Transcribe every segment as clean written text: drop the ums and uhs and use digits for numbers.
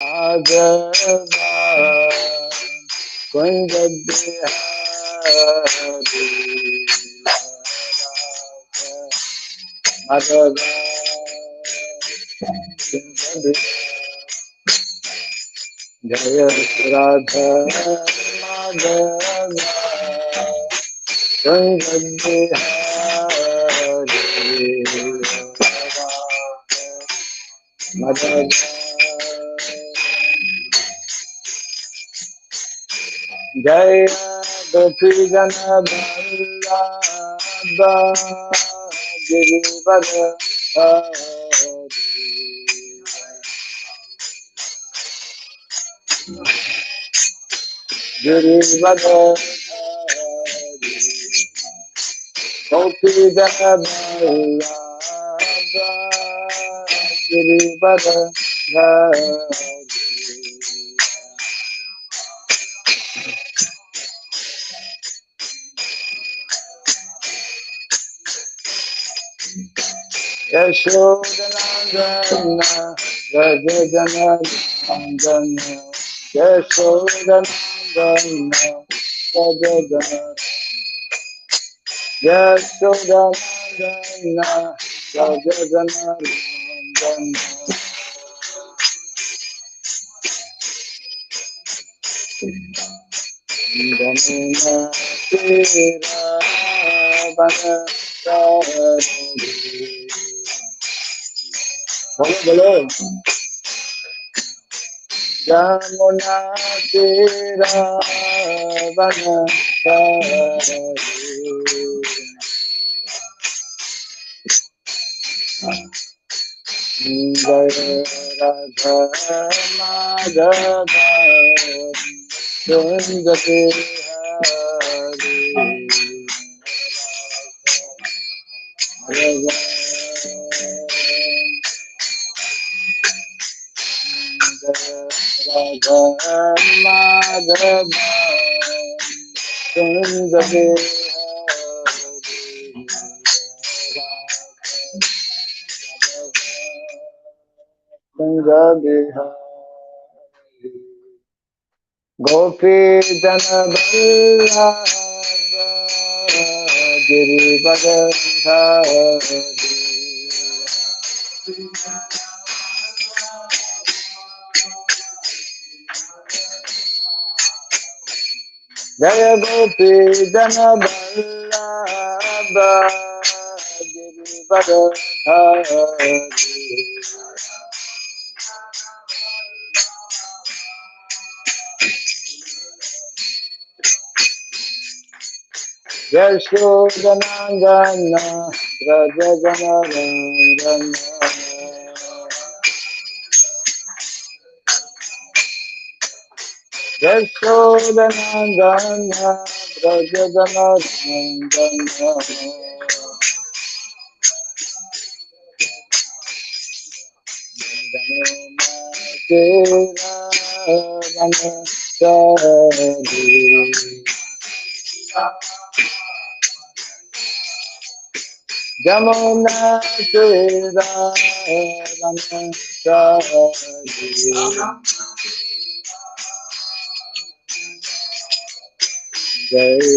Madhava Kunja Bihari Madhava Kunja Jaya Radha Madhava Kunja Bihari Madhava Jaya Gopi Jana Vallabha Girivara Girivara Gopi Jana Vallabha Girivara Yashodanandana Rajajanandana Yashodanandana Rajajanandana Yashodanandana Rajajanandana Dhamma Tera Bana Bolo Yamuna Tera Bana Jaya Radha Madhava Kunja Bihari Madhava Jaya Radha Madhava Kunja Bihari Gopi Jana Vallabha Girivara Jaya Gopi Jana Vallabha Girivara Yashodanandana Rajajanandana Yashodanandana Rajajanandana Jamuna Tera Jaya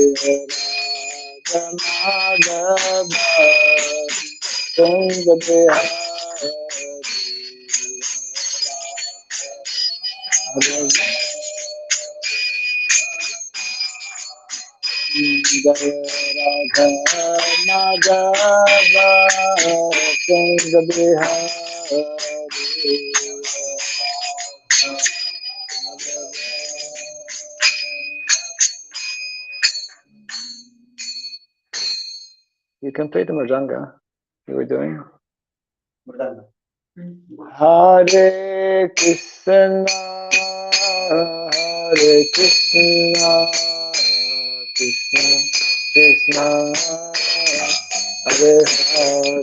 Madhava Kunja Bihari Jaya Radha Madhava Kunja Bihari You can play the Mridanga you were doing. Hare Krishna, Hare Krishna, Krishna Krishna, Hare Hare,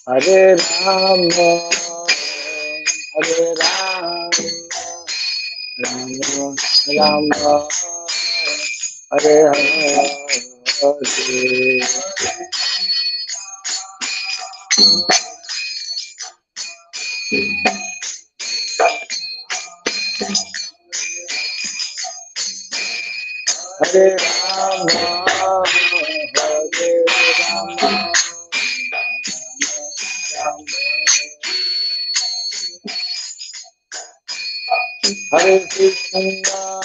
Hare Rama, Hare Rama, Rama Rama, Hare Hare. Hare Rama, Hare Rama, Hare Krishna,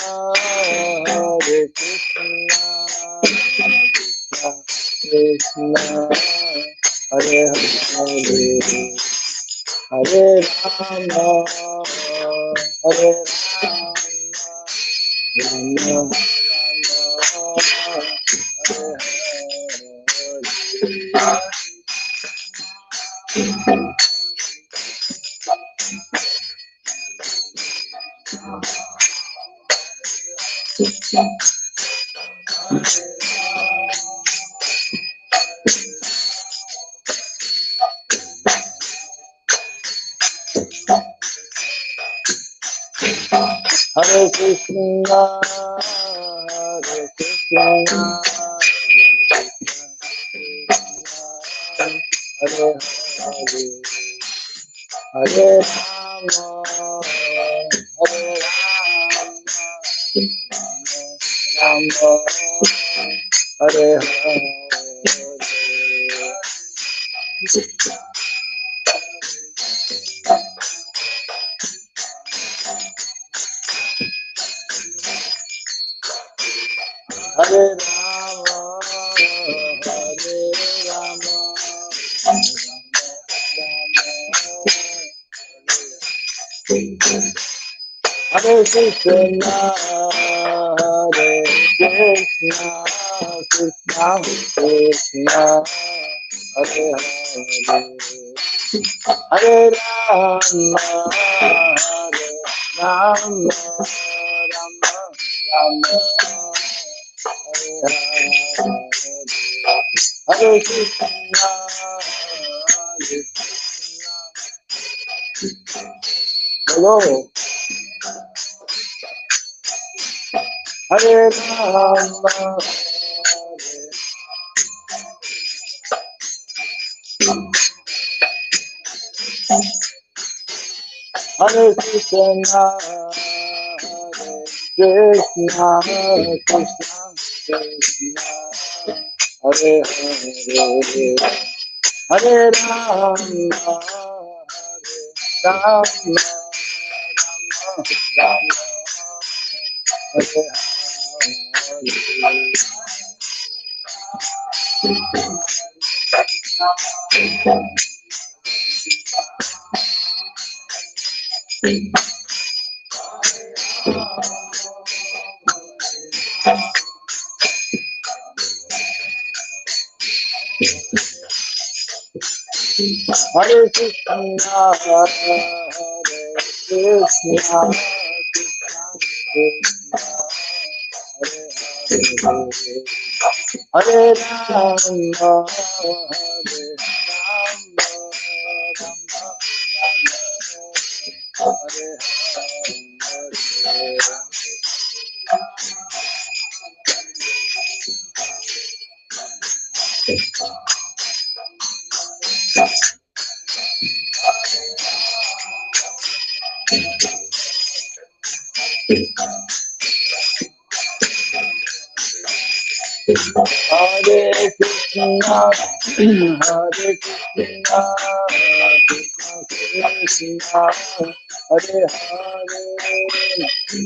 Hare Krishna, Krishna, Hare Hare, Hare Rama, Hare Rama, Rama Hare Krishna, Hare Krishna, Hare Hare, Hare Rama, Hare Rama, Hare Hare. Hare Rama, Hare Rama, Hare Krishna, Hare Krishna, Krishna Krishna, Hare Hare, Hare Rama, Hare Rama, Rama Rama, Hare Hare, Hare Krishna, Hare Krishna. Hello. Hare Rama, Hare Krishna, Hare Krishna, Krishna Krishna, Hare Hare, Hare Rama, Hare Rama, Rama Rama, Hare Hare Krishna, Hare Krishna, Krishna Krishna, Hare Hare, Hare Rama, Hare Rama, Rama Rama, Hare Hare. Hare Krishna, Hare Krishna, Krishna Krishna, Hare Hare,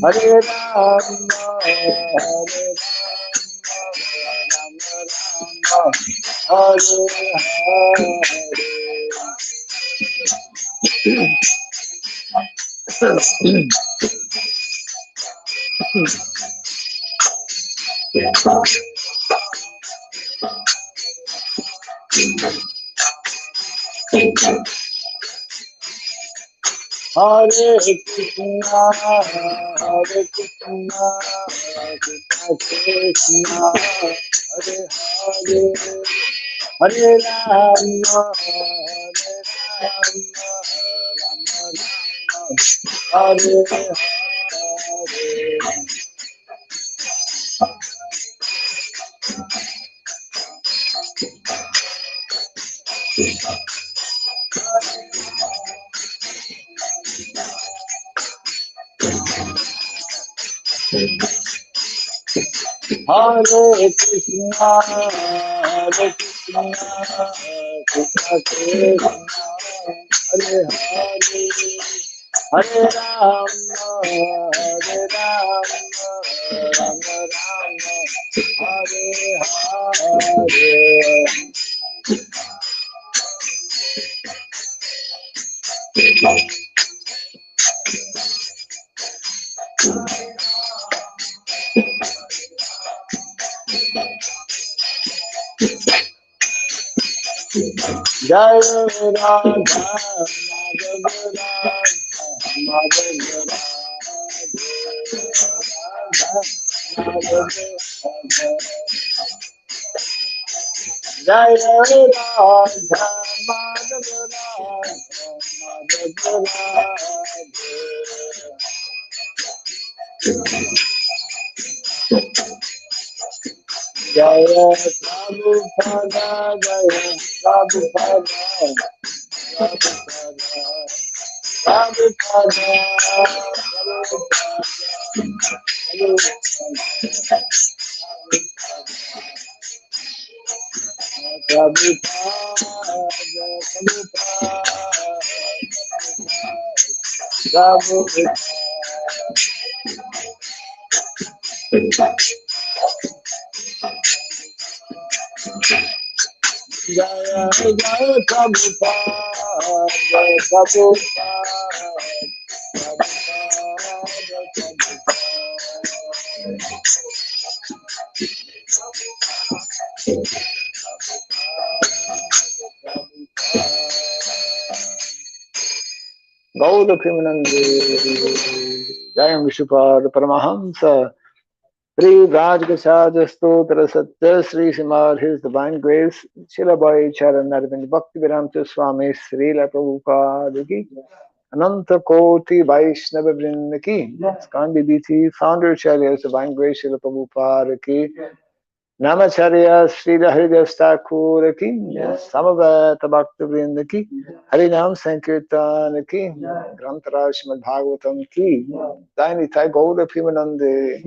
Hare Rama, Hare Rama, Rama Hare Krishna, Hare Krishna, Krishna Krishna, Hare Hare, Hare Rama, Hare Rama, Rama Rama, Hare Krishna, Hare Krishna, Krishna Krishna, Hare Hare, Hare Rama, Hare Rama, Rama Rama, Hare Hare. Jai Radha, Madhava Radha, Jai Radha, Madhava Radha. Jaya Prabhupada, Jaya Prabhupada, Prabhupada, Jaya Jaya Prabhupada, Jaya Gaura Primanande, Jaya Vishupad Paramahamsa, Sri Rajgashaja Stotra Satya Sri Srimad, His Divine Grace, Shilabhai Charan Narvind Bhakti Vedanta Swami Srila Prabhupada Ki, Ananta Koti Vaishnava Vrinda Ki, Skandi BT, Founder Charya's Divine Grace Srila Prabhupada Ki, Namacharya Srila Haridas Thakur Ki, Samavata Bhakti Vrinda Ki, Harinam Sankirtan Ki, Grantaraj Srimad Bhagavatam Ki, Dainitai Gaura Primanande.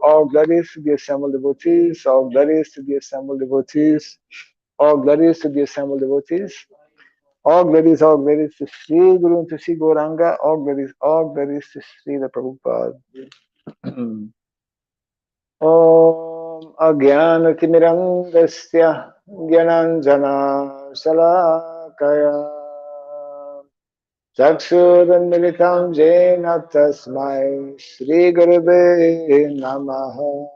All glories to the assembled devotees, all glories to the assembled devotees, all glories to the assembled devotees, all glories to Sri Guru and to Sri Gauranga, all glories to Sri Prabhupada. Om Agyanatimirandasya Gyananjana Salakaya Chakshurunmilitam Jena Tasmai Sri Gurave Namaha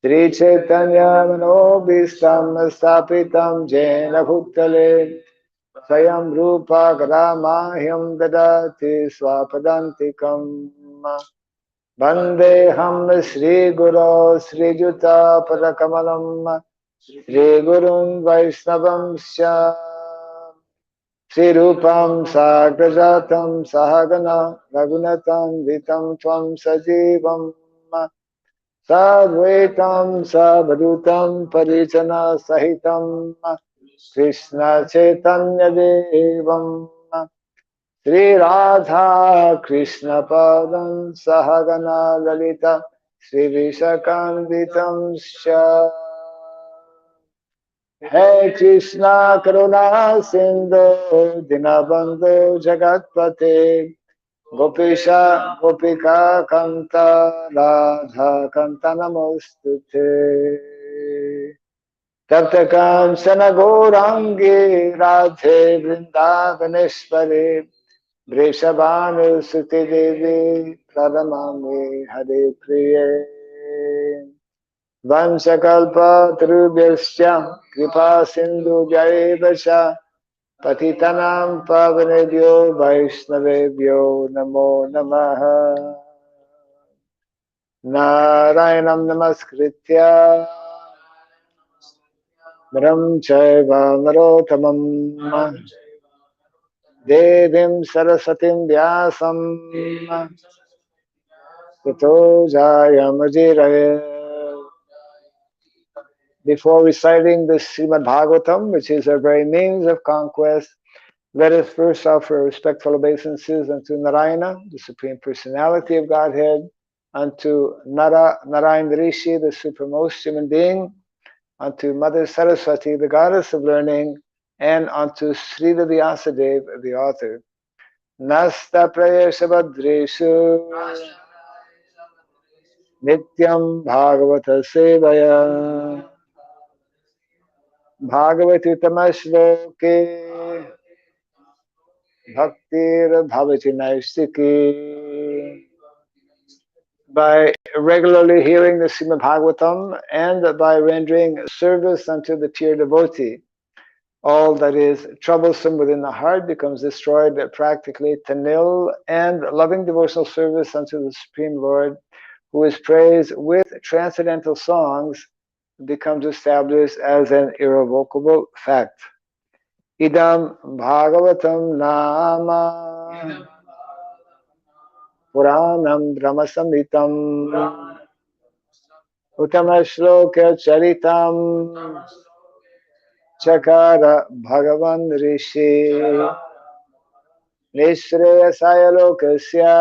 Sri Chaitanya Manobhistam Stapitam Jena Bhutale Swayam Rupa Kadamahyam Dadati Swapadantikam Vandeham Sri Guru Sri Juta Padakamalam Sri Gurun Vaishnavam Sya Sri Rupam Sagrajatam Sahagana Ragunatam Vitam Tvam Sajivam Sadvaitam Sabhadutam Parijana Sahitam Krishna Chaitanya Devam Sri Radha Krishna Padam Sahagana Lalita Sri Vishakanditam Sha Hey Krishna Karuna Sindhu Dinabandhu Jagatpate Gopisha Gopika Kanta Radha Kanta Namostute Taptakam Sanagourangi Radhe Vrindavaneshwari Vrishabhanu Suti Devi Pradamami Hare Priye Vansakalpa Trubhyasya Kripa Sindhu Jayevasya Patitanam Pavanebhyo Vaishnavebhyo Namo Namaha Narayanam Namaskritya Naram Chaiva Narotamam Devim Sarasatim Vyasam Tato Jayamajiraya. Before reciting the Srimad Bhagavatam, which is our very means of conquest, let us first offer respectful obeisances unto Narayana, the Supreme Personality of Godhead, unto Narayana Rishi, the supremmost human being, unto Mother Saraswati, the goddess of learning, and unto Srila Vyasadeva, the author. Nasta prayesha badreshu nityam bhagavata sevaya bhagavati tamashloke bhaktir bhavati naistiki. By regularly hearing the Srimad Bhagavatam and by rendering service unto the pure devotee, all that is troublesome within the heart becomes destroyed practically to nil, and loving devotional service unto the Supreme Lord, who is praised with transcendental songs, becomes established as an irrevocable fact. Idam Bhagavatam Nama Puranam Brahmasamhitam Uttama Charitam Chakara Bhagavan Rishi Nishreyasaya Lokasya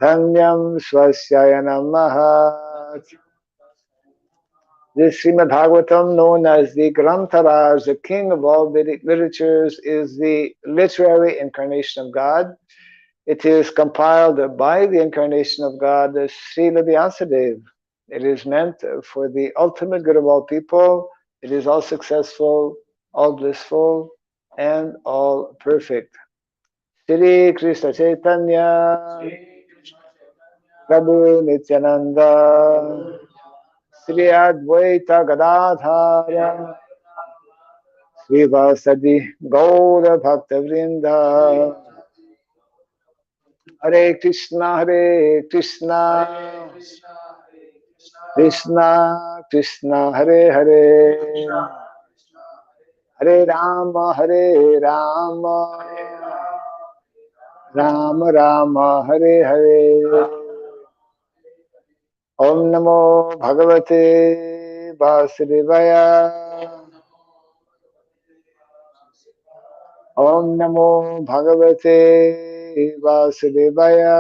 Dhanyam Swasyaya Namaha. This Srimad Bhagavatam, known as the Grantaraj, the king of all Vedic literatures, is the literary incarnation of God. It is compiled by the incarnation of God, the Srila Vyasadeva. It is meant for the ultimate good of all people. It is all successful, all blissful, and all perfect. Shri Krishna Chaitanya Prabhu Nityananda Sri Advaita Gadadhara Srivasadi Gaura Bhakta Vrinda. Hare Krishna, Hare Krishna, Krishna Krishna, Hare Hare, Hare Rama, Hare Rama, Rama Rama, Hare Hare. Om Namo Bhagavate Vasudevaya. Om Namo Bhagavate Vasudevaya.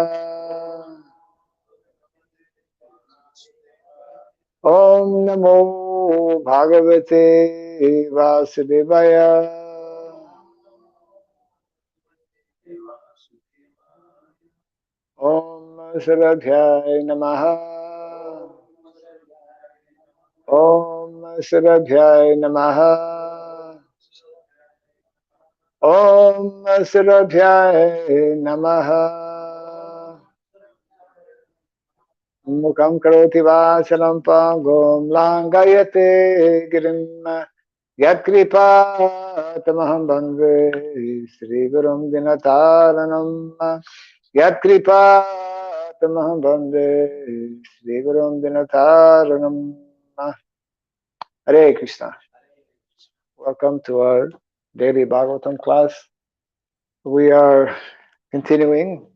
Om Namo Bhagavate Vasudevaya. Om Sarabhyaya Namaha. Om Sarabhyaya Namaha. Om Sarabhyaya Namaha. Mukam karoti vasalam pangom langayate girim yatkripa tamaham bhangve Sri Gurum Dinataranam yatkripa tamaham bhangve Sri Gurum Dinataranam. Hare Krishna. Welcome to our daily Bhagavatam class. We are continuing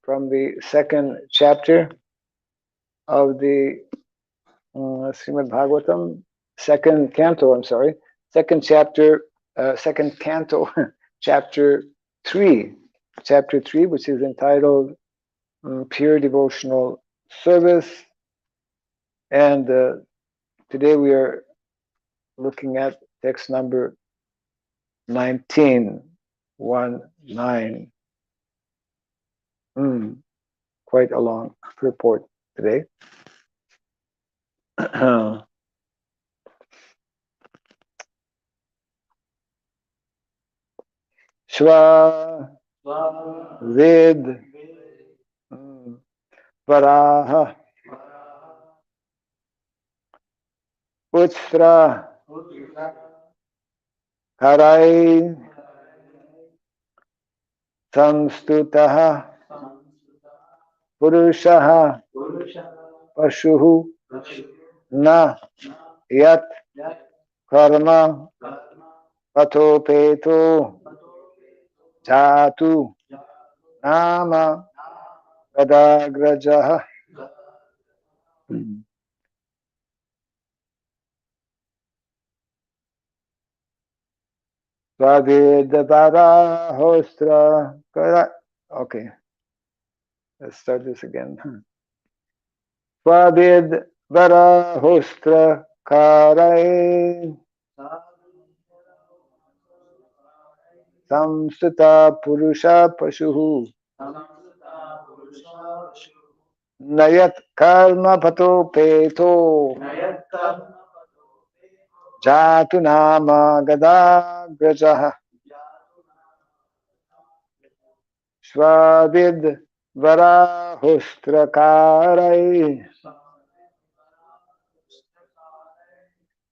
from the second chapter of the Srimad Bhagavatam, second chapter, second canto, chapter 3, which is entitled Pure Devotional Service. And today we are looking at text number 19, 1-9. Quite a long report today. Shva Vid Varaha Utsra Harai Samstutaha Purushaha Pashuhu Na Yat Karma Patopeto Jatu Nama Padagrajaha. Svavedavara Hostra. Okay. Let's start this again. Swavid varahostra karai samsita purusha pashuhu nayat karma pato peto jatu nama gada grajaha swavid varahostra karai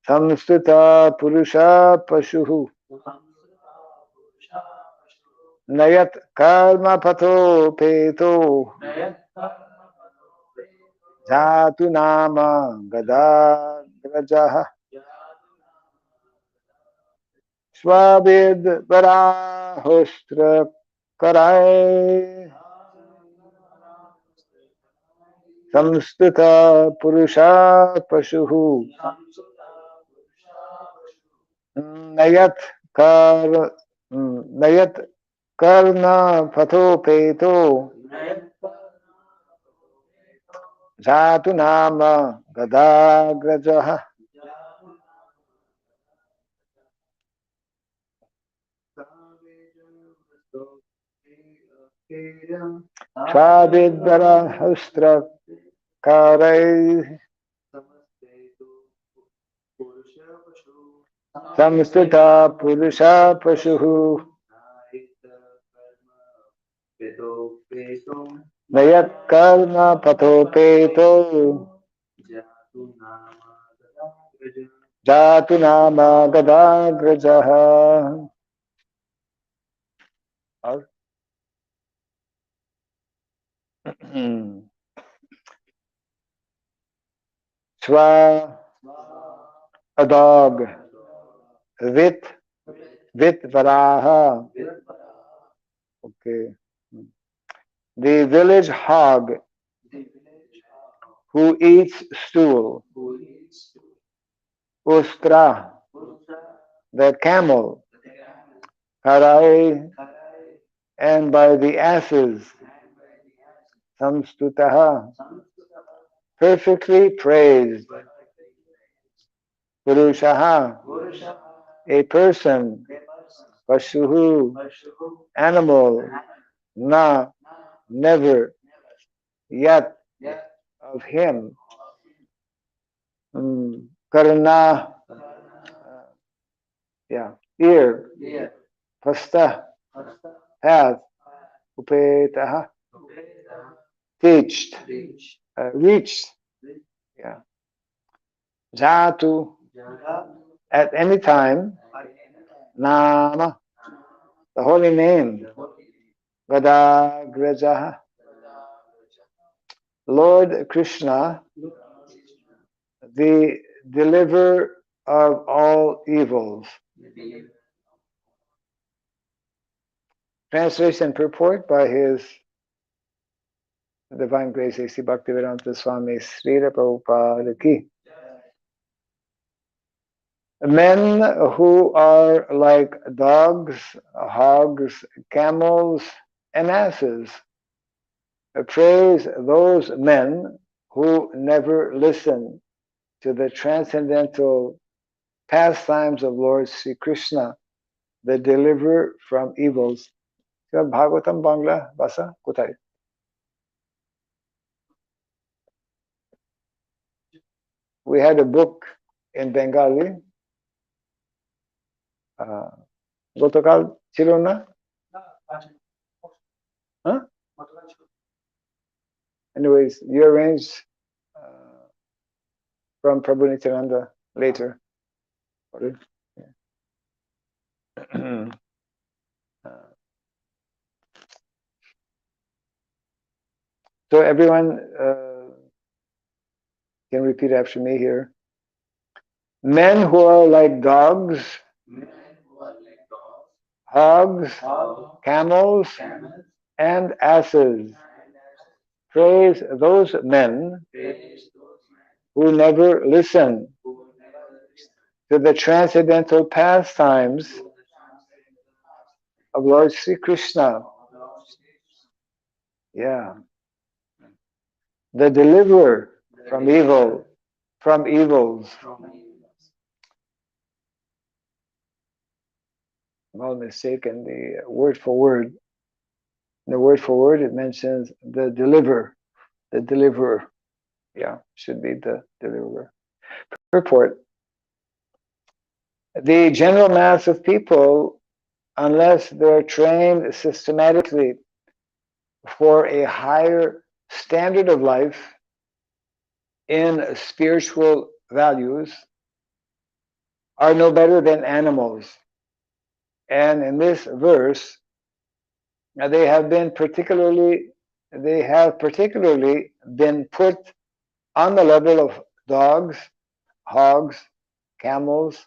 samsita purusha pashuhu nayat karma pato peto jatu nama gada grajaha swavid varahostra karai samstita purusha pashuhu nayat kar nayat karna patho peto jatu nama gadagrajaha swavidvara hastra karai samstita purusha pashuhu nayat karna patho peto jatu nama gadagrajaha. Swa, a dog. Vit, vit varaha. Okay. The village hog who eats stool. Ustra, the camel. Karai, and by the asses. Samstutaha, perfectly praised. Purushaha, a person. Pashuhu, animal. Na, never. Yet, of him. Karna, yeah, ear. Pasta, path. Upetaha, teached, reached. Yeah. Jatu, at any time. Nama, the holy name. Gadagrajaha, Lord Krishna, the deliverer of all evils. Translation purport by His Divine Grace A.C. Bhaktivedanta Swami Sridham Prabhupada Ki. Men who are like dogs, hogs, camels, and asses praise those men who never listen to the transcendental pastimes of Lord Sri Krishna, the deliverer from evils. Bhagavatam Bangla Basa Kutai. We had a book in Bengali. Gotokal Chilona? Huh? Anyways, you arranged from Prabhu Nityananda later. So everyone can repeat after me here. Men who are like dogs, hogs, camels, and asses praise those men who never listen to the transcendental pastimes of Lord Sri Krishna. Yeah. the deliverer from evil, from evils. No mistake in the word for word. In the word for word, it mentions the deliverer, the deliverer. Yeah, should be the deliverer. Purport. The general mass of people, unless they're trained systematically for a higher standard of life in spiritual values, are no better than animals. And in this verse, they have particularly been put on the level of dogs, hogs, camels,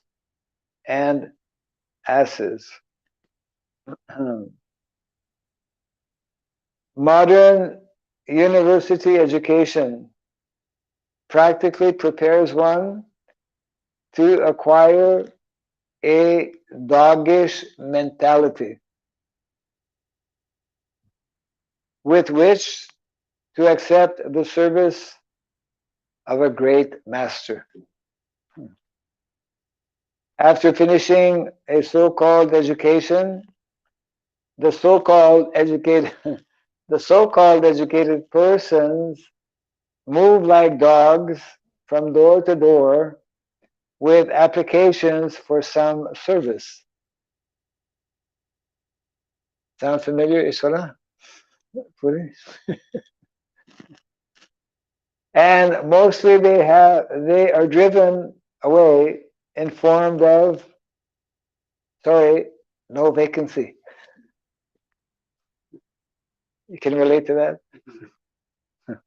and asses. Modern university education practically prepares one to acquire a doggish mentality with which to accept the service of a great master. After finishing a so-called education, the so-called educated the so-called educated persons move like dogs from door to door with applications for some service. Sound familiar, Ishwara? And mostly they are driven away informed of, sorry, no vacancy. You can relate to that?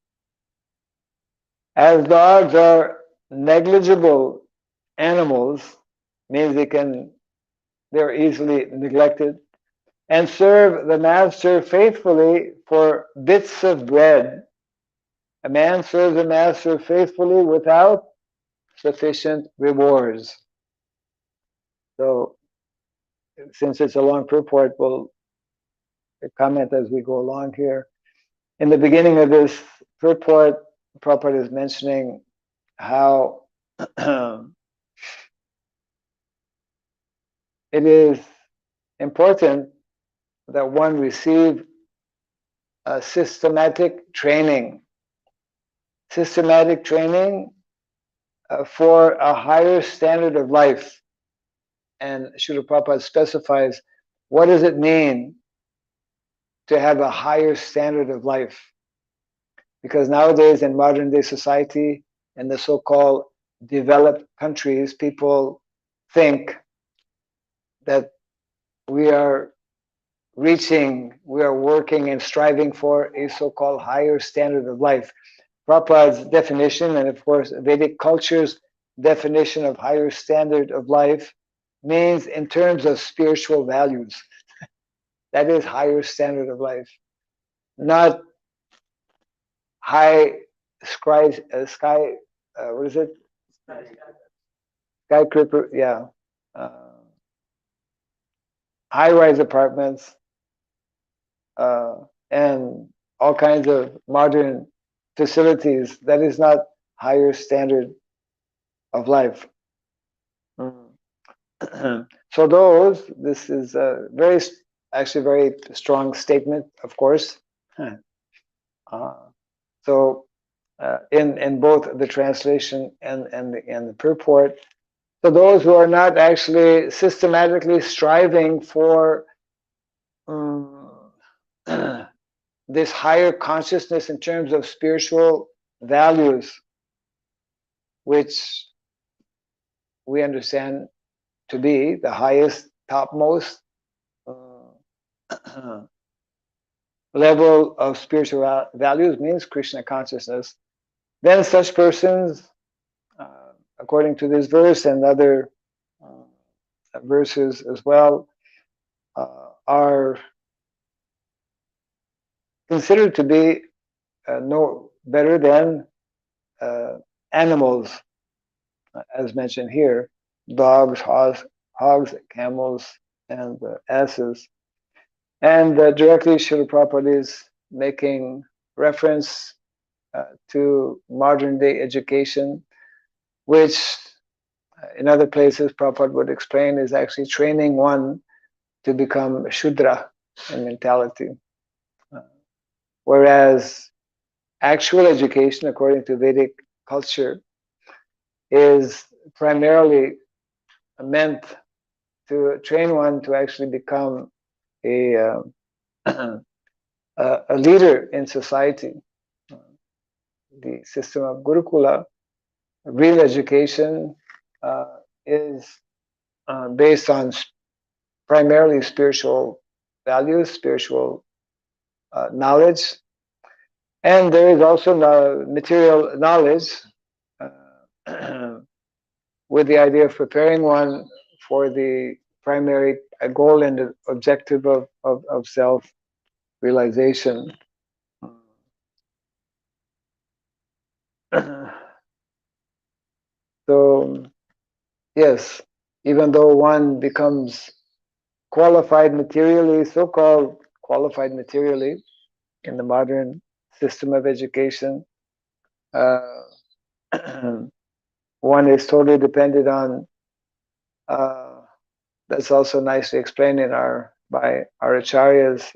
As dogs are negligible animals, means they're easily neglected, and serve the master faithfully for bits of bread. A man serves the master faithfully without sufficient rewards. So, since it's a long purport, we'll comment as we go along here. In the beginning of this purport, Prabhupada is mentioning how it is important that one receive a systematic training for a higher standard of life. And Srila Prabhupada specifies, what does it mean to have a higher standard of life? Because nowadays in modern day society, in the so-called developed countries, people think that we are working and striving for a so-called higher standard of life. Prabhupada's definition, and of course Vedic culture's definition of higher standard of life, means in terms of spiritual values. That is higher standard of life, not high what is it? Skyscraper, yeah. High-rise apartments, and all kinds of modern facilities. That is not higher standard of life. So this is a very strong statement, of course. So in both the translation and the purport, so those who are not actually systematically striving for this higher consciousness in terms of spiritual values, which we understand to be the highest, topmost level of spiritual values, means Krishna consciousness, then such persons, according to this verse and other verses as well, are considered to be no better than animals, as mentioned here, dogs, hogs, camels, and asses. And directly Srila Prabhupada is making reference to modern day education, which in other places Prabhupada would explain is actually training one to become Shudra in mentality. Whereas actual education, according to Vedic culture, is primarily meant to train one to actually become a a leader in society. The system of Gurukula, real education, is based on primarily spiritual values, spiritual knowledge, and there is also material knowledge with the idea of preparing one for the primary goal and the objective of self-realization. So, yes, even though one becomes qualified materially, so-called qualified materially in the modern system of education, one is totally dependent on, that's also nicely explained in by our acharyas,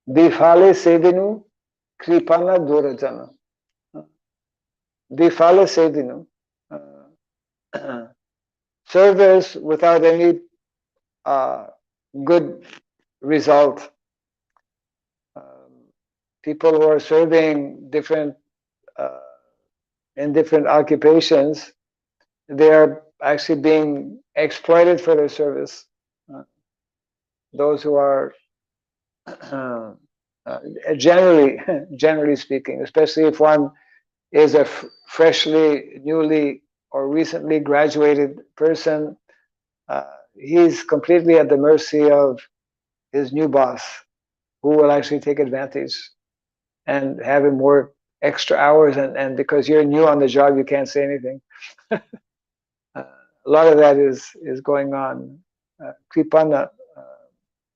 Difale Sedinu Kripana Durajana. Difale Sedinu. Service without any good result. People who are serving different in different occupations, they are actually being exploited for their service. Those who are generally speaking, especially if one is a freshly, newly, or recently graduated person, he's completely at the mercy of his new boss, who will actually take advantage and have him work extra hours, and because you're new on the job, you can't say anything. A lot of that is going on. Kripana,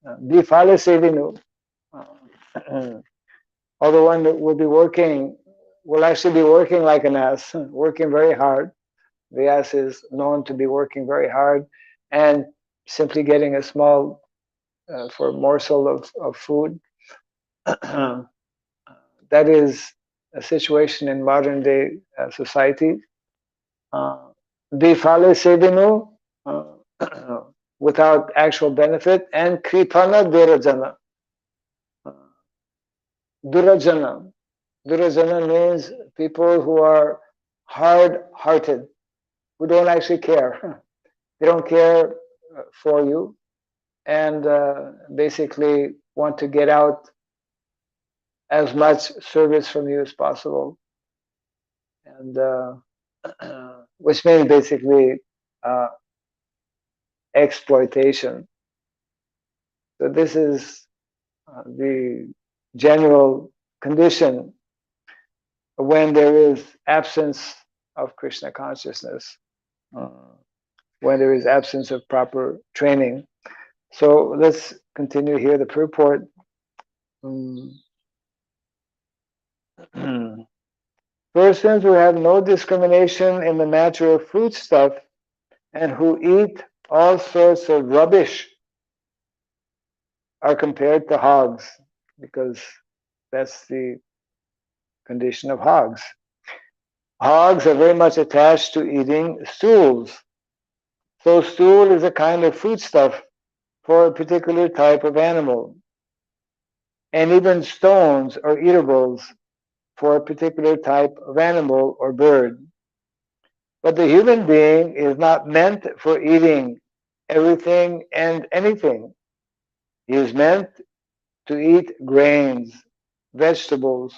Bifale Sevinu. Although one will be working, will actually be working like an ass, working very hard. The ass is known to be working very hard and simply getting a small for a morsel of food. That is a situation in modern day society. Difale Sevinu, without actual benefit, and Kripana Durajana. Durajana. Durajana means people who are hard-hearted, who don't actually care. They don't care for you, and basically want to get out as much service from you as possible, and which means basically exploitation. So this is the general condition when there is absence of Krishna consciousness, when there is absence of proper training. So let's continue here the purport. Persons who have no discrimination in the matter of foodstuff and who eat all sorts of rubbish are compared to hogs, because that's the condition of hogs. Hogs are very much attached to eating stools. So stool is a kind of foodstuff for a particular type of animal. And even stones are eatables for a particular type of animal or bird. But the human being is not meant for eating everything and anything. He is meant to eat grains, vegetables,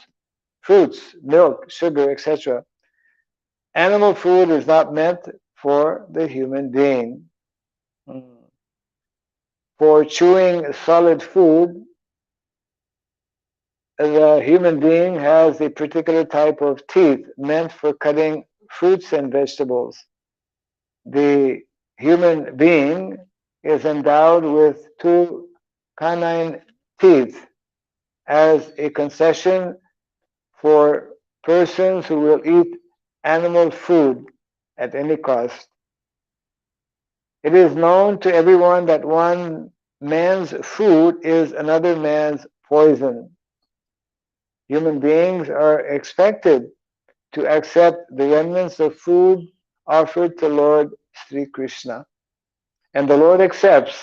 fruits, milk, sugar, etc. Animal food is not meant for the human being. For chewing solid food, the human being has a particular type of teeth meant for cutting fruits and vegetables. The human being is endowed with two canine teeth as a concession for persons who will eat animal food at any cost. It is known to everyone that one man's food is another man's poison. Human beings are expected to accept the remnants of food offered to Lord Sri Krishna. And the Lord accepts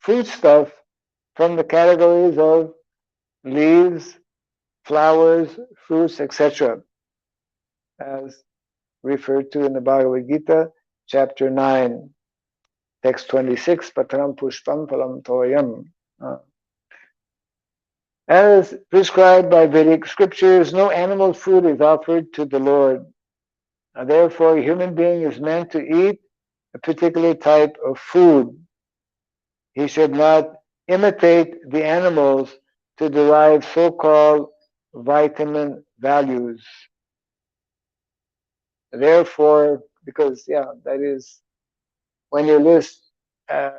foodstuff from the categories of leaves, flowers, fruits, etc., as referred to in the Bhagavad Gita, chapter 9, text 26, Patram Pushpam Phalam Toyam. As prescribed by Vedic scriptures, no animal food is offered to the Lord. Therefore, a human being is meant to eat a particular type of food. He should not imitate the animals to derive so-called vitamin values. Therefore, because that is when you list,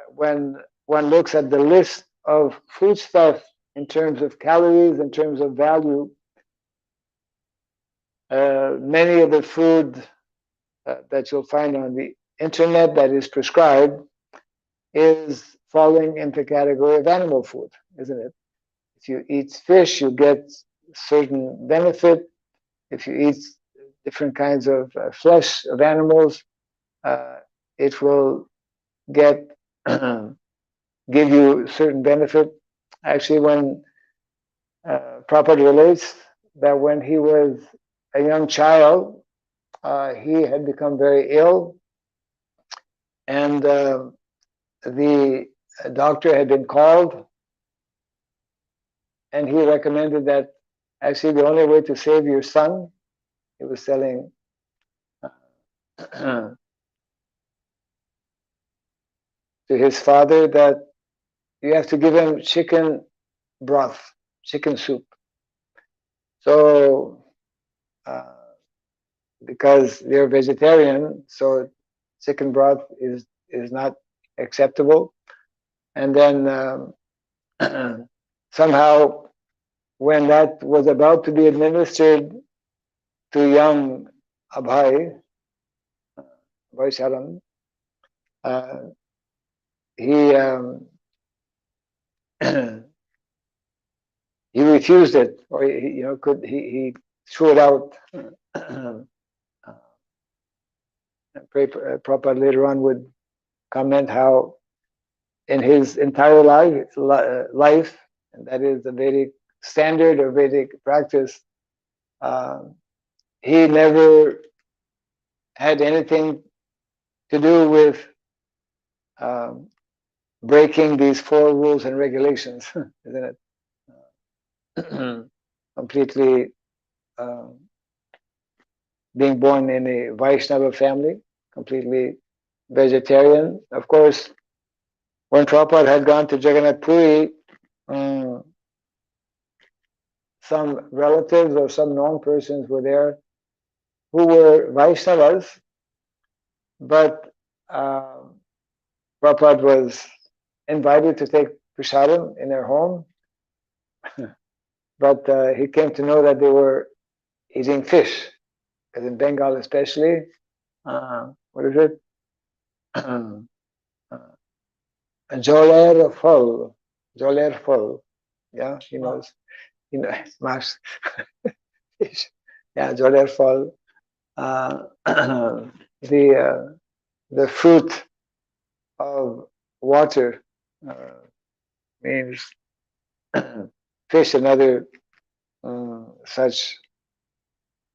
when one looks at the list of foodstuff in terms of calories, in terms of value, many of the food that you'll find on the internet that is prescribed is falling into the category of animal food, isn't it? If you eat fish, you get certain benefit. If you eat different kinds of flesh of animals, it will get give you certain benefit. Actually, when Prabhupada relates that when he was a young child, he had become very ill, and the doctor had been called, and he recommended that actually the only way to save your son, he was telling to his father that you have to give him chicken broth, chicken soup. So, because they're vegetarian, so chicken broth is not acceptable. And then somehow, when that was about to be administered to young Abhay Sharan, he he refused it, or he threw it out. Prabhupada later on would comment how in his entire life, and that is the Vedic standard or Vedic practice, he never had anything to do with breaking these 4 rules and regulations, isn't it? Completely being born in a Vaishnava family, completely vegetarian. Of course, when Prabhupada had gone to Jagannath Puri, some relatives or some known persons were there who were Vaishnavas, but Prabhupada was invited to take prasadam in their home, but he came to know that they were eating fish, because in Bengal especially, what is it? Joler fol. Yeah, he knows. Smash fish. Yeah, joler fol. The fruit of water means fish and other such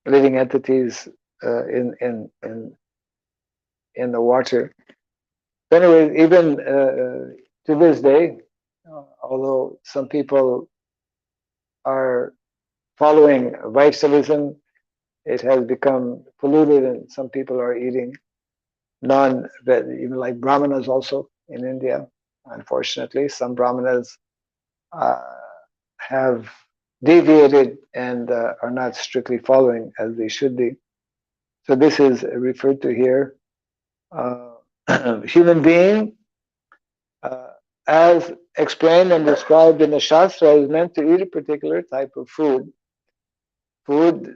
living entities in the water. So anyway, even to this day, although some people are following Vaishnavism, it has become polluted, and some people are eating even like Brahmanas also in India. Unfortunately, some Brahmanas have deviated and are not strictly following as they should be. So this is referred to here. Human being, as explained and described in the Shastra is meant to eat a particular type of food. Food,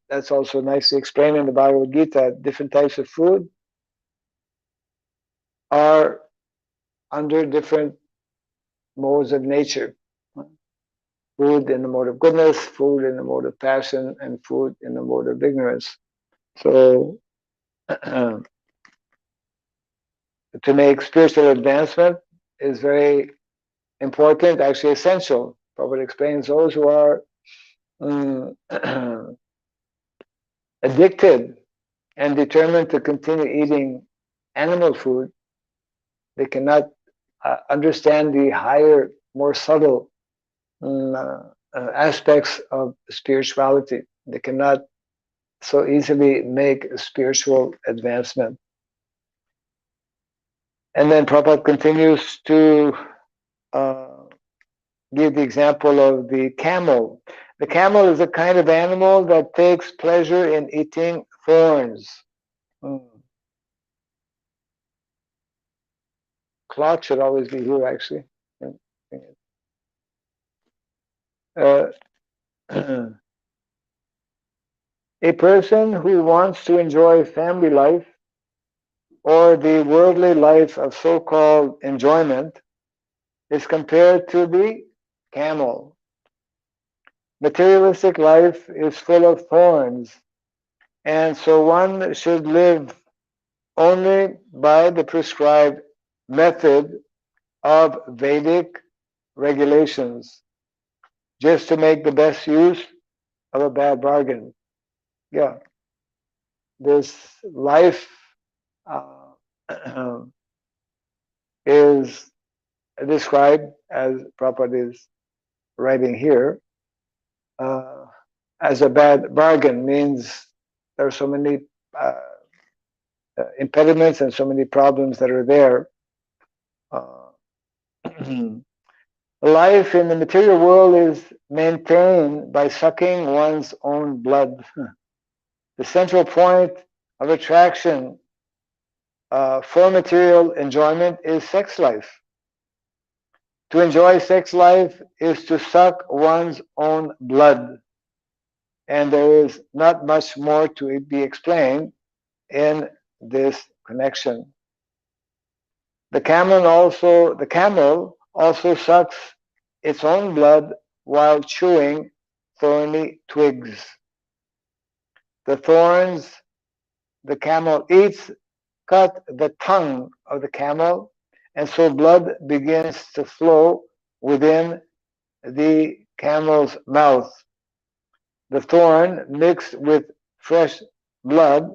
that's also nicely explained in the Bhagavad Gita. Different types of food are under different modes of nature. Food in the mode of goodness, food in the mode of passion, and food in the mode of ignorance. So, to make spiritual advancement is very important, actually essential. Prabhupada explains those who are addicted and determined to continue eating animal food, they cannot understand the higher, more subtle aspects of spirituality. They cannot so easily make spiritual advancement. And then Prabhupada continues to give the example of the camel. The camel is a kind of animal that takes pleasure in eating thorns. Clock should always be here, actually. A person who wants to enjoy family life or the worldly life of so-called enjoyment is compared to the camel. Materialistic life is full of thorns, and so one should live only by the prescribed method of Vedic regulations, just to make the best use of a bad bargain. Yeah, this life is described, as Prabhupada is writing here, as a bad bargain. Means there are so many impediments and so many problems that are there. Life in the material world is maintained by sucking one's own blood. The central point of attraction for material enjoyment is sex life. To enjoy sex life is to suck one's own blood. And there is not much more to be explained in this connection. The camel also sucks its own blood while chewing thorny twigs. The thorns the camel eats cut the tongue of the camel, and so blood begins to flow within the camel's mouth. The thorn mixed with fresh blood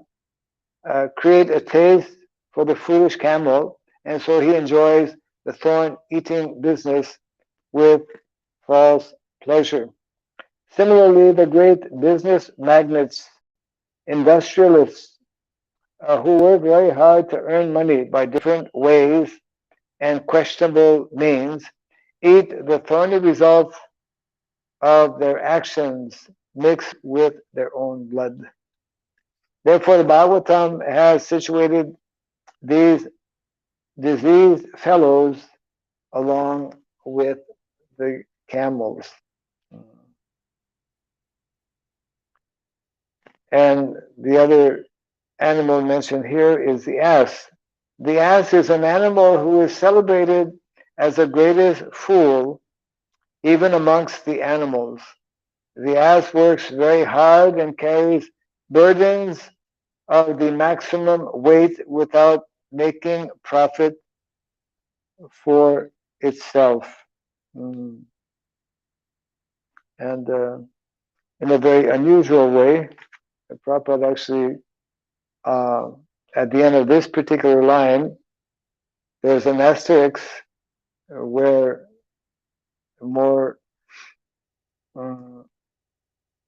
create a taste for the foolish camel, and so he enjoys the thorn eating business with false pleasure. Similarly, the great business magnates, industrialists, who work very hard to earn money by different ways and questionable means, eat the thorny results of their actions mixed with their own blood. Therefore, the Bhagavatam has situated these diseased fellows along with the camels. And the other animal mentioned here is the ass. The ass is an animal who is celebrated as the greatest fool even amongst the animals. The ass works very hard and carries burdens of the maximum weight without making profit for itself. And in a very unusual way, Prabhupada actually, at the end of this particular line, there's an asterisk where more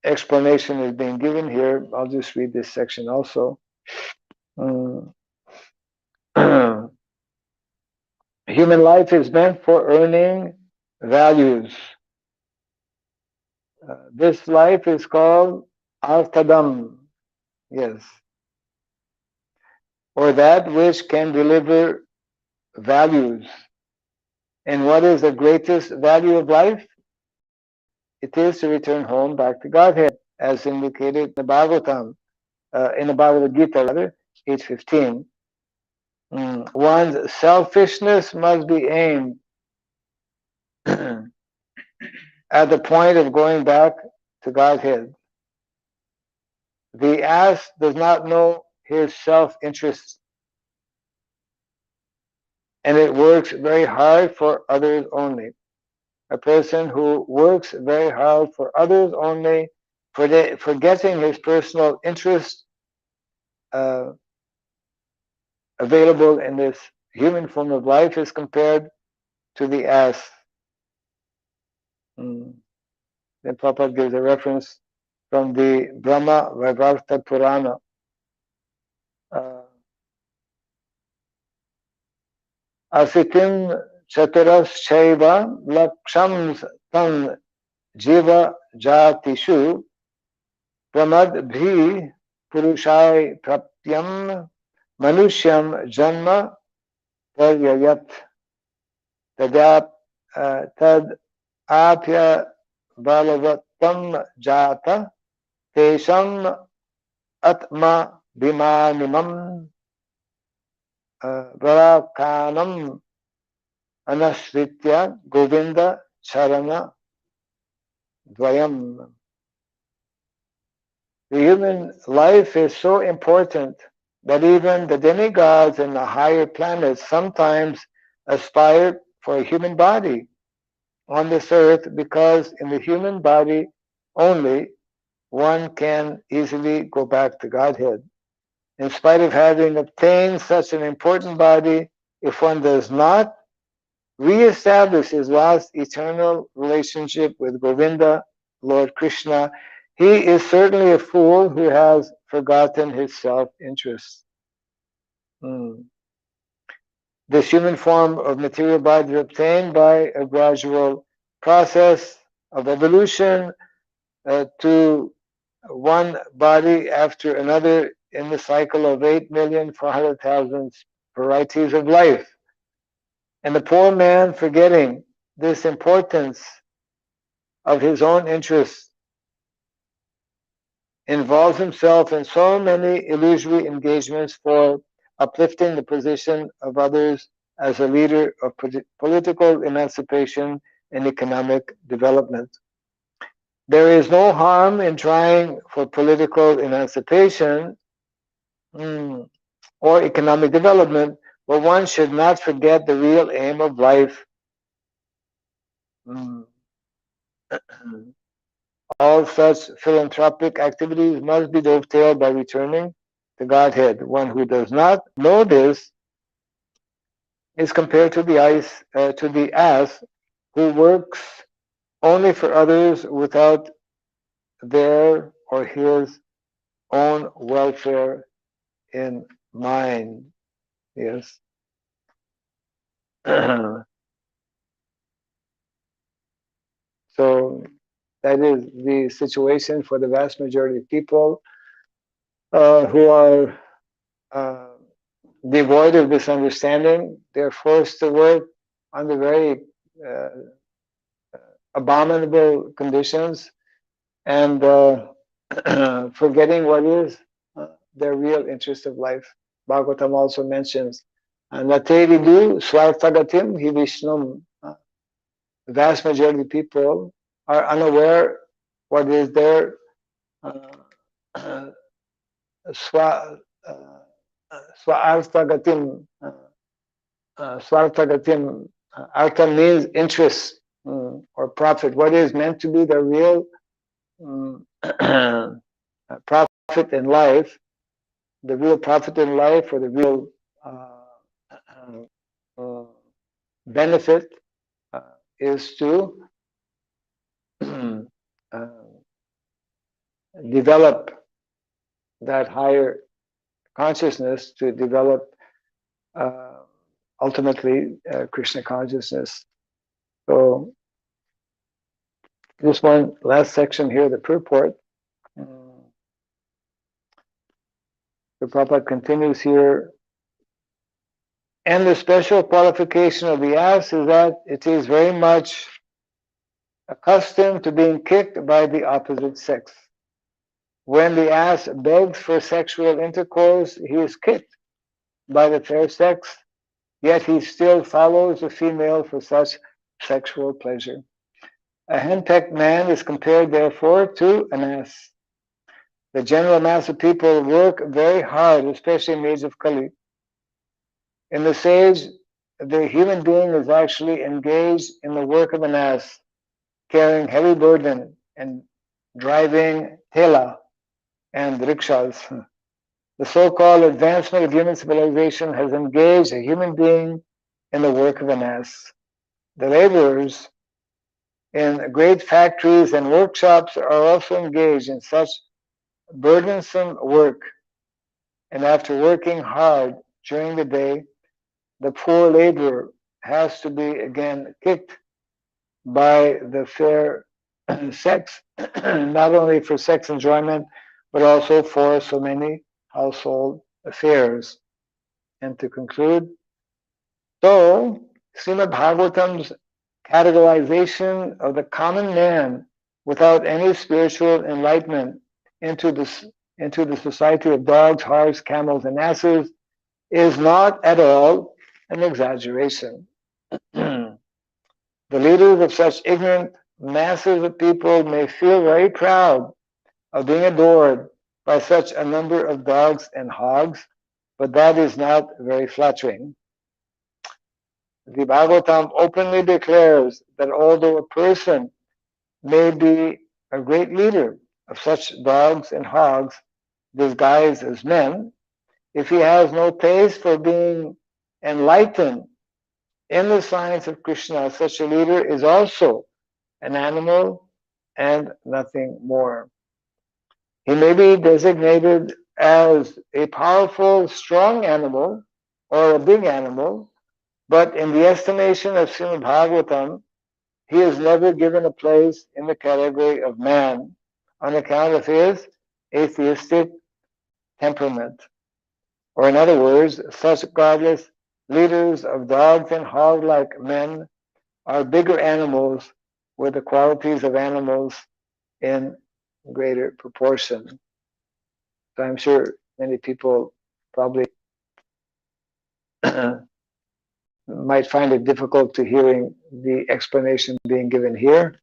explanation is being given here. I'll just read this section also. Human life is meant for earning values. This life is called arthadam, yes, or that which can deliver values. And what is the greatest value of life? It is to return home back to Godhead, as indicated in the Bhagavatam, in the Bhagavad Gita, rather, 8:15. One's selfishness must be aimed at the point of going back to Godhead. The ass does not know his self-interest, and it works very hard for others only. A person who works very hard for others only, forgetting his personal interest available in this human form of life, is compared to the ass. Then Prabhupada gives a reference from the Brahma Vaivarta Purana. Asitim chaturas shaiva laksham tan jiva jatishu pramadbhi purushai praptyam manusyam janma paryayat tadap tad apya balavatam jata tesham atma bimanimam varakanam anasritya govinda charana dvayam. The human life is so important that even the demigods and the higher planets sometimes aspire for a human body on this earth, because in the human body only one can easily go back to Godhead. In spite of having obtained such an important body, if one does not reestablish his lost eternal relationship with Govinda, Lord Krishna, he is certainly a fool who has forgotten his self-interest. This human form of material body is obtained by a gradual process of evolution to one body after another in the cycle of 8,400,000 varieties of life. And the poor man, forgetting this importance of his own interests, involves himself in so many illusory engagements for uplifting the position of others as a leader of political emancipation and economic development. There is no harm in trying for political emancipation or economic development, but one should not forget the real aim of life. All such philanthropic activities must be dovetailed by returning to Godhead. One who does not know this is compared to the ass who works only for others without their or his own welfare in mind. Yes. So that is the situation for the vast majority of people who are devoid of this understanding. They're forced to work under very abominable conditions and forgetting what is their real interest of life. Bhagavatam also mentions, Nateridu swarthagatim hi vishnum. The vast majority of people are unaware what is their swarthagatim. Swarthagatim, artha means interest or profit. What is meant to be the real profit in life, the real profit in life, or the real benefit is to develop that higher consciousness, to develop ultimately Krishna consciousness. So this one last section here, the purport. The Prabhupada continues here And the special qualification of the ass is that it is very much accustomed to being kicked by the opposite sex. When the ass begs for sexual intercourse, he is kicked by the fair sex, yet he still follows the female for such sexual pleasure. A henpecked man is compared, therefore, to an ass. The general mass of people work very hard, especially in the age of Kali. In this age, the human being is actually engaged in the work of an ass, carrying heavy burden and driving tela and rickshaws. The so-called advancement of human civilization has engaged a human being in the work of an ass. The laborers in great factories and workshops are also engaged in such burdensome work, and after working hard during the day, the poor laborer has to be again kicked by the fair sex, not only for sex enjoyment, but also for so many household affairs. And to conclude, so Srimad Bhagavatam's categorization of the common man without any spiritual enlightenment into the society of dogs, hares, camels, and asses is not at all an exaggeration. The leaders of such ignorant masses of people may feel very proud of being adored by such a number of dogs and hogs, but that is not very flattering. The Bhagavatam openly declares that although a person may be a great leader of such dogs and hogs disguised as men, if he has no taste for being enlightened in the science of Krishna, such a leader is also an animal and nothing more. He may be designated as a powerful, strong animal or a big animal, but in the estimation of Srimad Bhagavatam, he is never given a place in the category of man on account of his atheistic temperament. Or in other words, such godless leaders of dogs and hog-like men are bigger animals with the qualities of animals in greater proportion. So I'm sure many people probably might find it difficult to hearing the explanation being given here.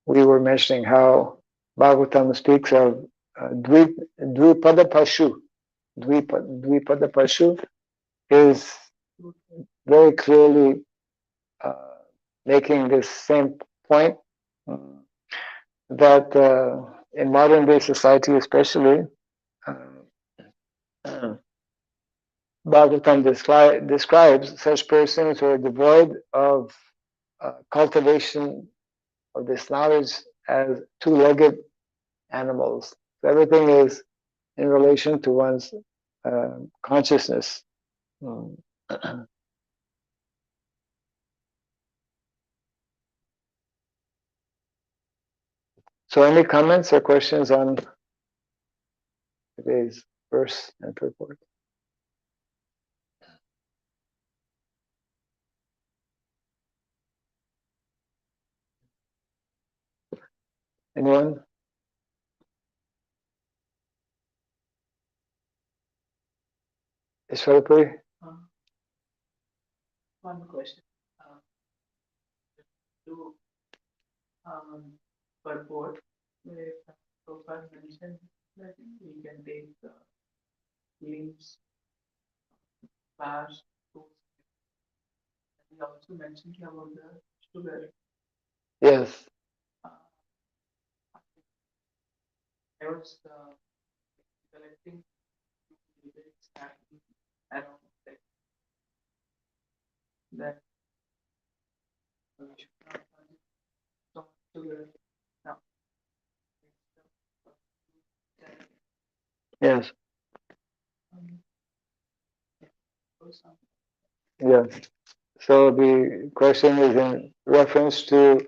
We were mentioning how Bhagavatam speaks of Dvipada Pashu. Dvipada Pashu is very clearly making this same point that in modern day society especially, Bhagavatam describes such persons who are devoid of cultivation of this knowledge as two-legged animals. So everything is in relation to one's consciousness. So any comments or questions on today's verse and purport? Anyone? Ishwarapuri? One question. To purport, where Prabhupada mentioned that we can take leaves, flowers, fruits. He also mentioned about the sugar. Yes. I was collecting lyrics around that we should not so sugar now. Yes. Yes. So the question is in reference to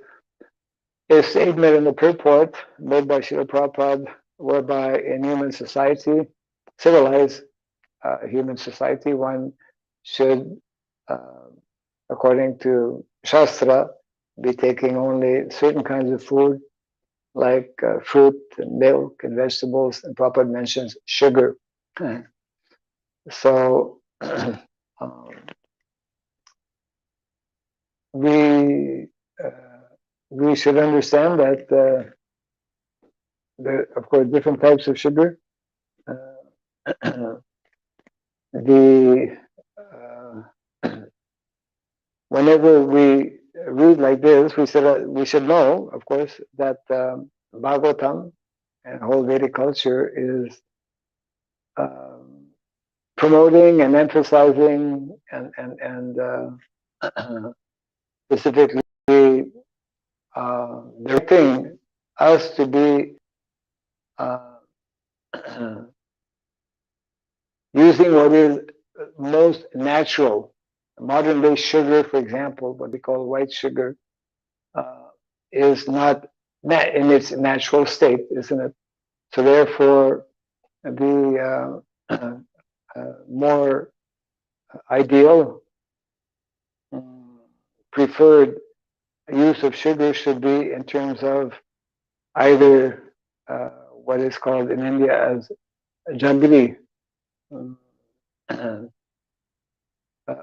a statement in the purport made by Srila Prabhupada, whereby in human society, civilized human society, one should, according to Shastra, be taking only certain kinds of food like fruit and milk and vegetables, and Prabhupada mentions sugar. So um, we we should understand that there, of course, different types of sugar. The whenever we read like this, we should know, of course, that Bhagavatam and whole Vedic culture is um, promoting and emphasizing and specifically directing us to be uh, using what is most natural. Modern day sugar, for example, what we call white sugar, uh, is not in its natural state, isn't it? So therefore, the more ideal, preferred use of sugar should be in terms of either what is called in India as jaggery,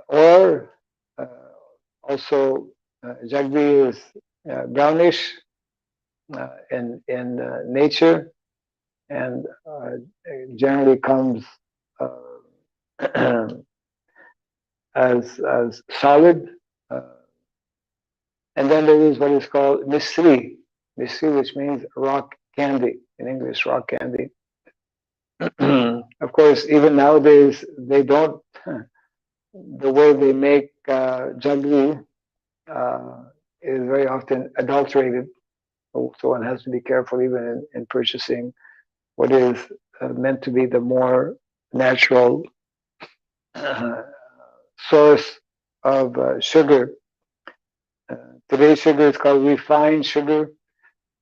or also jaggery is brownish in nature and generally comes as solid. And then there is what is called misri, which means rock candy in English, rock candy. Of course, even nowadays they don't. The way they make jaggery uh, is very often adulterated, so one has to be careful even in purchasing what is meant to be the more natural uh, source of sugar. Today's sugar is called refined sugar,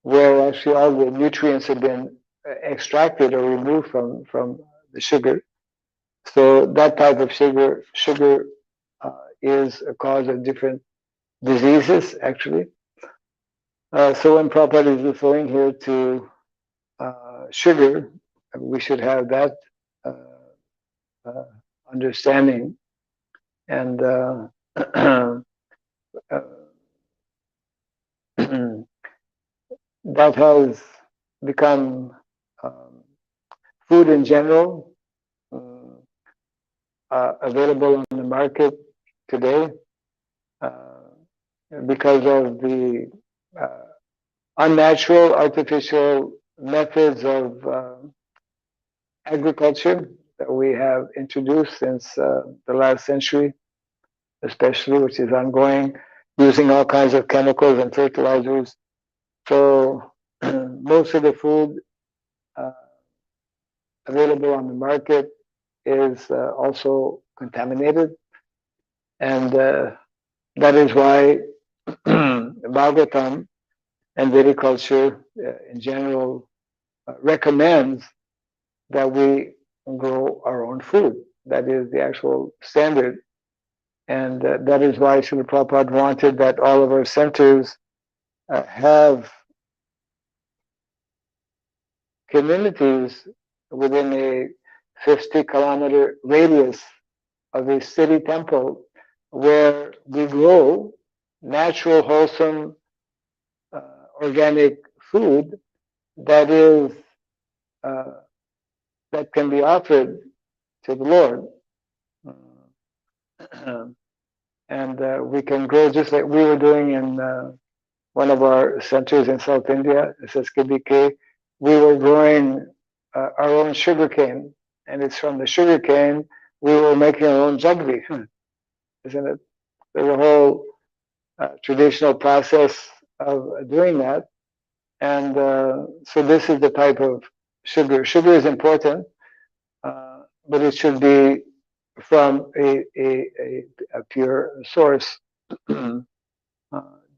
where actually all the nutrients have been extracted or removed from the sugar. So that type of sugar is a cause of different diseases, actually. So when Prabhupada is referring here to sugar, we should have that uh, uh, understanding, and that has become um, food in general available on the market today uh, because of the uh, unnatural, artificial methods of agriculture that we have introduced since the last century, especially, which is ongoing, using all kinds of chemicals and fertilizers. So most of the food uh, available on the market is also contaminated, and that is why Bhagavatam and Vedic culture in general recommends that we grow our own food. That is the actual standard. And that is why Srila Prabhupada wanted that all of our centers have communities within a 50-kilometer radius of a city temple where we grow natural, wholesome, organic food that is uh, that can be offered to the Lord. And we can grow just like we were doing in one of our centers in South India, SSKBK. We were growing our own sugar cane, and it's from the sugar cane we were making our own jaggery, isn't it? There's a whole traditional process of doing that, and so this is the type of sugar. Sugar is important, but it should be from a pure source.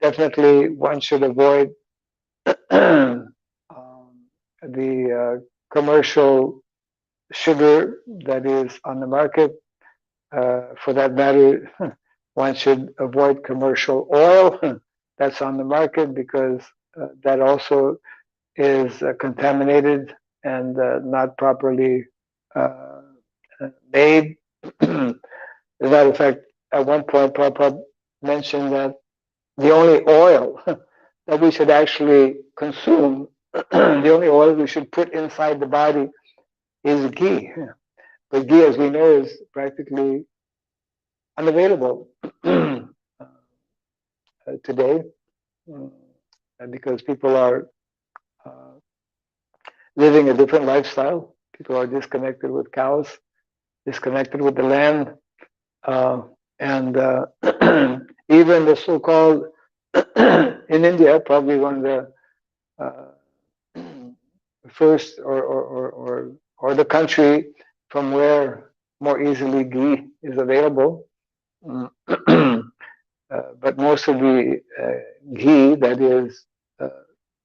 Definitely, one should avoid the commercial sugar that is on the market. For that matter, one should avoid commercial oil that's on the market because that also is contaminated and not properly uh, made. As a matter of fact, at one point, Prabhupada mentioned that the only oil that we should actually consume, the only oil we should put inside the body is ghee. But ghee, as we know, is practically unavailable today because people are uh, living a different lifestyle. People are disconnected with cows, disconnected with the land, uh, and even the so-called in India, probably one of the uh, first or the country from where more easily ghee is available. But most of the ghee that is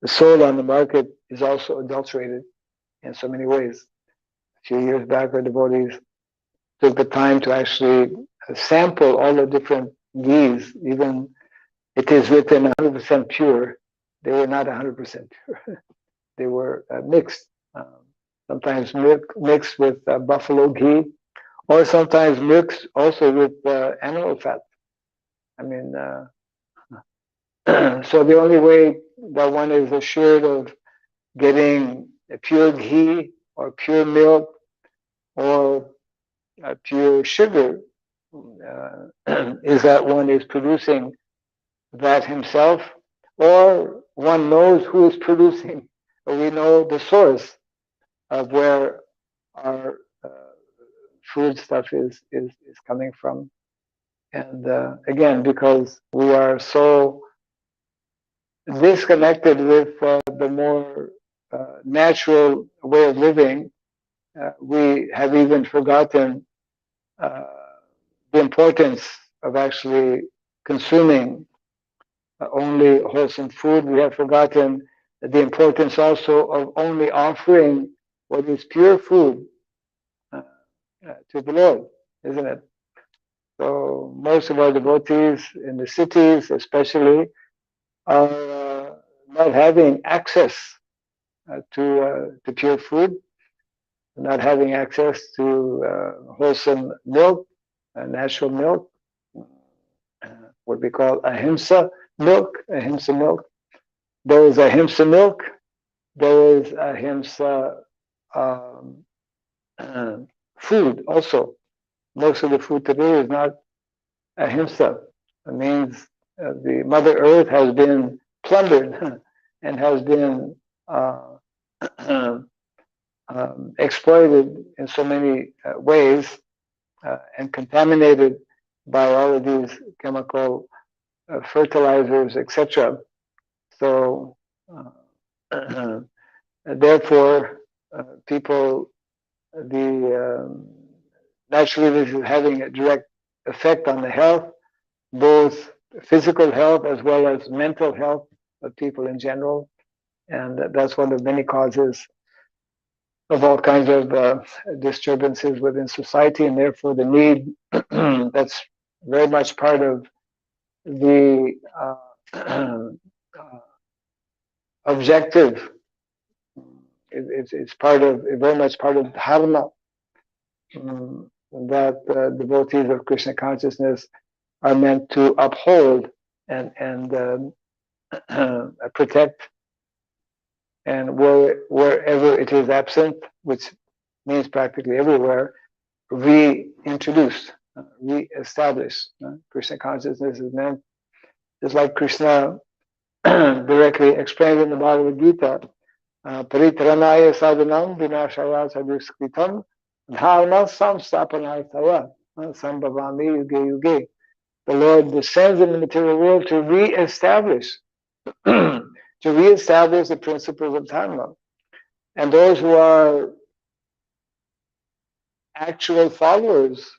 sold on the market is also adulterated in so many ways. A few years back, our devotees took the time to actually sample all the different ghees. Even it is written 100% pure, they were not 100% pure. They were mixed. Sometimes mixed with buffalo ghee, or sometimes mixed also with animal fat. I mean, so the only way that one is assured of getting a pure ghee or pure milk or pure sugar is that one is producing that himself, or one knows who is producing, or we know the source of where our food stuff is coming from. And again, because we are so disconnected with the more natural way of living, we have even forgotten uh, the importance of actually consuming only wholesome food. We have forgotten the importance also of only offering what is pure food to the Lord, isn't it? So most of our devotees in the cities, especially, are not having access to pure food, not having access to wholesome milk, natural milk, uh, what we call ahimsa milk. Ahimsa milk. There is ahimsa milk. There is ahimsa um, food also. Most of the food today is not ahimsa. It means the Mother Earth has been plundered and has been exploited in so many ways and contaminated by all of these chemical fertilizers, etc. So, therefore, people, naturally, this is having a direct effect on the health, both physical health as well as mental health of people in general. And that's one of many causes of all kinds of disturbances within society, and therefore the need that's very much part of the objective. It's part of very much part of dharma that devotees of Krishna consciousness are meant to uphold and protect, and wherever it is absent, which means practically everywhere, reintroduce, reestablish. Krishna consciousness is meant, just like Krishna directly explained in the Bhagavad Gita, Paritranaya sadhanam vinashaya sadhuskritam dharma samstapanartava sambhavami yuge yuge. The Lord descends in the material world to reestablish, to reestablish the principles of dharma. And those who are actual followers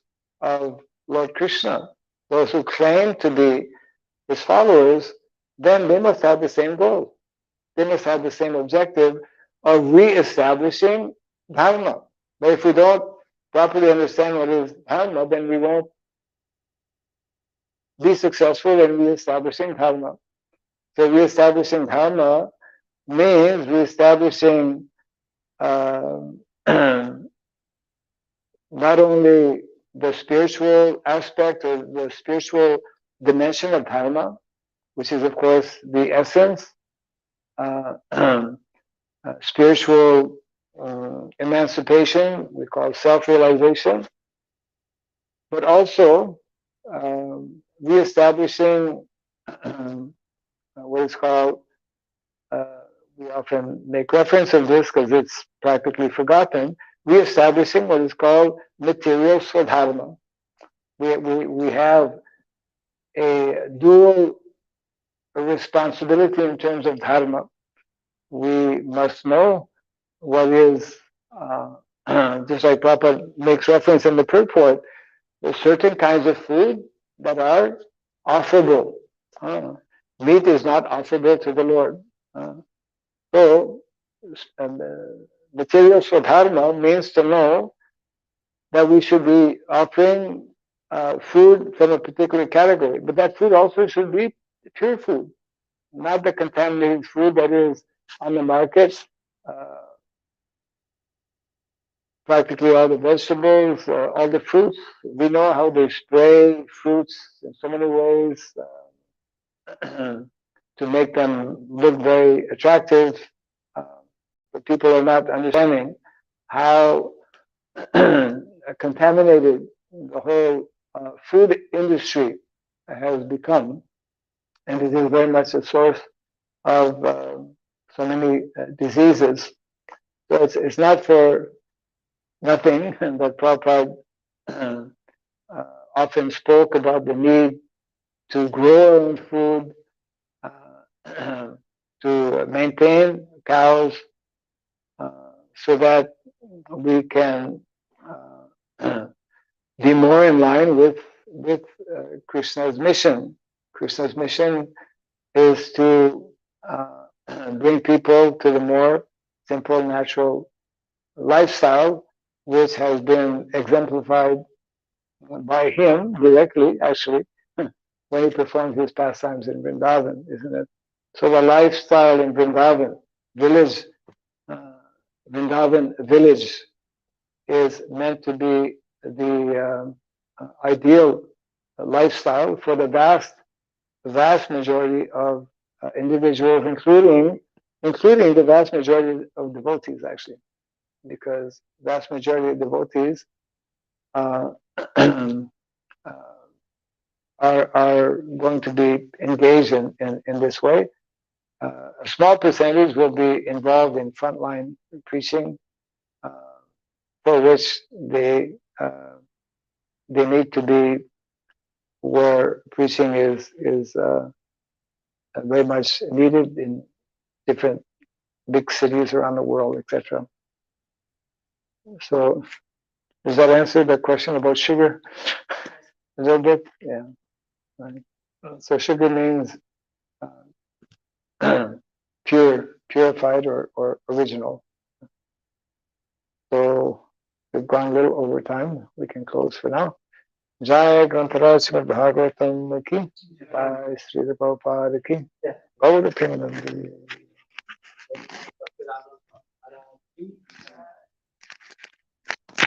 of Lord Krishna, those who claim to be his followers, then they must have the same goal. They must have the same objective of re-establishing dharma. But if we don't properly understand what is dharma, then we won't be successful in re-establishing dharma. So re-establishing dharma means re-establishing not only the spiritual aspect or the spiritual dimension of dharma, which is of course the essence, spiritual emancipation, we call self-realization, but also re-establishing what is called, uh, we often make reference of this because it's practically forgotten, re-establishing what is called material swadharma. We have a dual responsibility in terms of dharma. We must know what is, just like Prabhupada makes reference in the purport, there's certain kinds of food that are offerable. Meat is not offerable to the Lord. So, material swadharma means to know that we should be offering food from a particular category, but that food also should be pure food, not the contaminated food that is on the market. Uh, Practically all the vegetables, all the fruits. We know how they spray fruits in so many ways to make them look very attractive. Uh, but people are not understanding how contaminated the whole food industry has become, and it is very much a source of so many diseases. So it's not for nothing that Prabhupada often spoke about the need to grow our own food, to maintain cows, so that we can be more in line with Krishna's mission. Krishna's mission is to bring people to the more simple, natural lifestyle, which has been exemplified by him directly, actually, when he performs his pastimes in Vrindavan, isn't it? So the lifestyle in Vrindavan, village, uh, Vrindavan village is meant to be the ideal lifestyle for the vast majority of individuals, including the vast majority of devotees, actually, because vast majority of devotees uh, are going to be engaged in this way. A small percentage will be involved in frontline preaching, uh, for which they need to be where preaching is very much needed in different big cities around the world, etc. So, does that answer the question about sugar? A little bit, yeah. Right. So sugar means purified or original. So we've gone a little over time. We can close for now. Jai Grantaraj Srimad Bhagavatam ki, Jai Sridham Prabhupada ki, Gaura Premanandi.